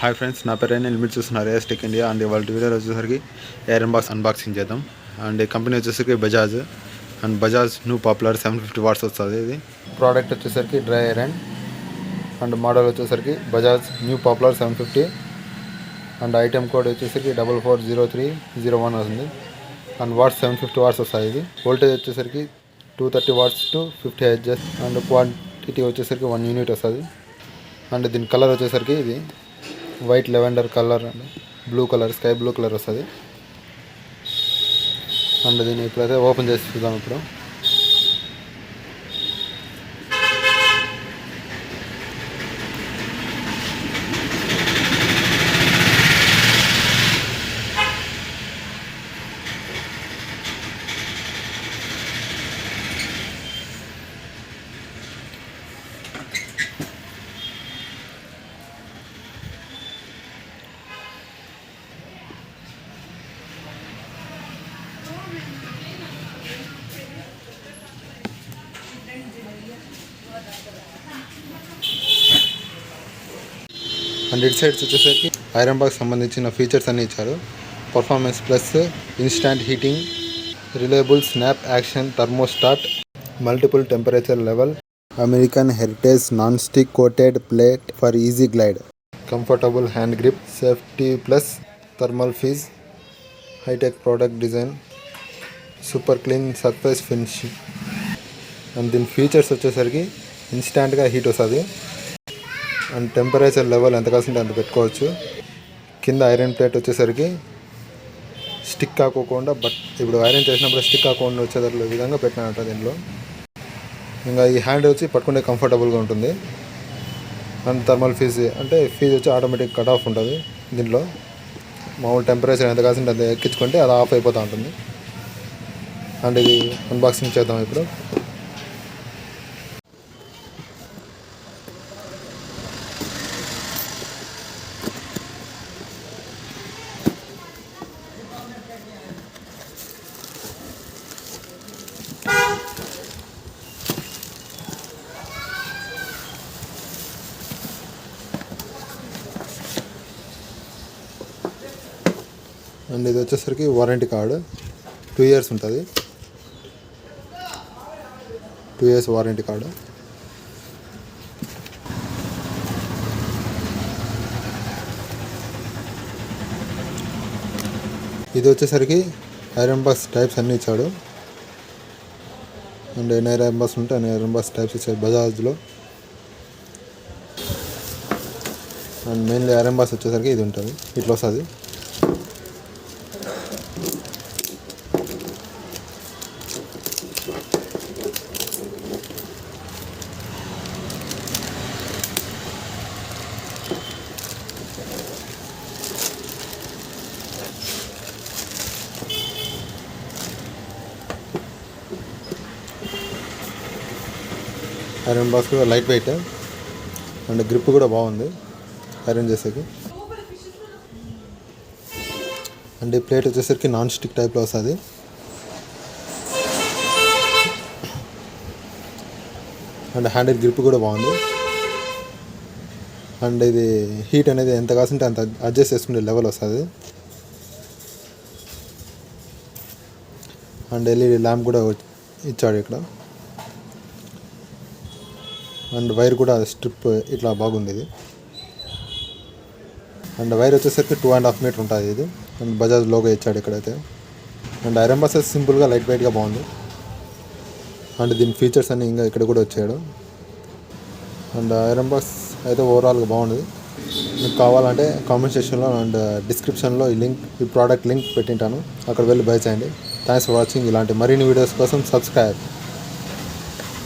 Hi friends, నా పేరు అయినా లిమిట్ చూస్తున్నారు ఏఎస్టెక్ ఇండియా. అండ్ వాళ్ళ వీడియోలో వచ్చేసరికి ఐరన్ బాక్స్ అన్బాక్సింగ్ చేద్దాం. అండ్ కంపెనీ వచ్చేసరికి Bajaj. And Bajaj new popular 750 watts వస్తుంది. ఇది ప్రోడక్ట్ వచ్చేసరికి డ్రై ఐరన్. అండ్ మోడల్ వచ్చేసరికి Bajaj new popular 750. And item code వచ్చేసరికి 440301 వస్తుంది. అండ్ వాట్స్ 750 వాట్స్ వస్తాయి. ఇది వోల్టేజ్ వచ్చేసరికి 230 watts to 50 hertz. And quantity వచ్చేసరికి 1 యూనిట్ వస్తుంది. అండ్ దీని కలర్ వచ్చేసరికి ఇది white lavender colour and blue colour, sky blue colour వస్తుంది. అండ్ దీన్ని ఇప్పుడైతే ఓపెన్ చేసి చూద్దాం. ఇప్పుడు అండ్ ఇటు సైడ్స్ వచ్చేసరికి ఐరన్ బాక్స్ సంబంధించిన ఫీచర్స్ అన్నీ ఇచ్చారు. Performance plus, instant heating, reliable snap action thermostat, multiple temperature level, American heritage non stick coated plate for easy glide, comfortable hand grip, safety plus thermal fuse, hi tech product design, super clean surface finishing. And దీని features వచ్చేసరికి ఇన్స్టాంట్గా heat వస్తుంది. అండ్ temperature level ఎంత కావాల్సింటే అంత పెట్టుకోవచ్చు. కింద ఐరన్ ప్లేట్ వచ్చేసరికి స్టిక్ కాకోకుండా, బట్ ఇప్పుడు ఐరన్ చేసినప్పుడు స్టిక్ కాకుండా వచ్చేటట్లు విధంగా పెట్టినట్టు దీంట్లో. ఇంకా ఈ హ్యాండ్ వచ్చి పట్టుకుంటే కంఫర్టబుల్గా ఉంటుంది. అండ్ థర్మల్ ఫీజ్ అంటే ఫీజ్ వచ్చి ఆటోమేటిక్ కట్ ఆఫ్ ఉంటుంది. దీంట్లో మామూలు టెంపరేచర్ ఎంత కావాల్సింటే అది ఎక్కించుకుంటే అది ఆఫ్ అయిపోతూ ఉంటుంది. అండ్ ఇది అన్బాక్సింగ్ చేద్దాం ఇప్పుడు. అండ్ ఇది వచ్చేసరికి వారంటీ కార్డు 2 years ఉంటుంది. 2 years వారంటీ కార్డు. ఇది వచ్చేసరికి ఐరన్ బాక్స్ టైప్స్ అన్నీ ఇచ్చాడు. అండ్ ఎన్ని ఐరన్ బాక్స్ ఉంటే అన్ని ఐరన్ బాక్స్ టైప్స్ ఇచ్చాడు బజాజ్లో. అండ్ మెయిన్లీ ఐరన్ బాక్స్ వచ్చేసరికి ఇది ఉంటుంది, ఇట్లా వస్తుంది. ఐరన్ బాక్స్ కూడా లైట్ వెయిట్ అండ్ గ్రిప్ కూడా బాగుంది ఐరన్ చేసేకి. అండ్ ఈ ప్లేట్ వచ్చేసరికి నాన్ స్టిక్ టైప్లో వస్తుంది. అండ్ హ్యాండిల్ గ్రిప్ కూడా బాగుంది. అండ్ ఇది హీట్ అనేది ఎంత కావాల్సింటే అంత అడ్జస్ట్ చేసుకునే లెవెల్ వస్తుంది. అండ్ ఎల్ఈడి ల్యాంప్ కూడా ఇచ్చాడు ఇక్కడ. అండ్ వైర్ కూడా స్ట్రిప్ ఇట్లా బాగుంది ఇది. అండ్ వైర్ వచ్చేసరికి 2.5 మీటర్ ఉంటుంది ఇది. అండ్ బజాజ్ లోగో ఇచ్చాడు ఇక్కడైతే. అండ్ ఐరన్ బాక్స్ సింపుల్గా లైట్ వెయిట్గా బాగుంది. అండ్ దీని ఫీచర్స్ అన్నీ ఇంకా ఇక్కడ కూడా వచ్చాడు. అండ్ ఐరన్ బాక్స్ అయితే ఓవరాల్గా బాగుంది. మీకు కావాలంటే కామెంట్ సెక్షన్లో అండ్ డిస్క్రిప్షన్లో ఈ ప్రోడక్ట్ లింక్ పెట్టింటాను, అక్కడ వెళ్ళి బై చేయండి. Thanks for watching. ఇలాంటి మరిన్ని వీడియోస్ కోసం సబ్స్క్రైబ్.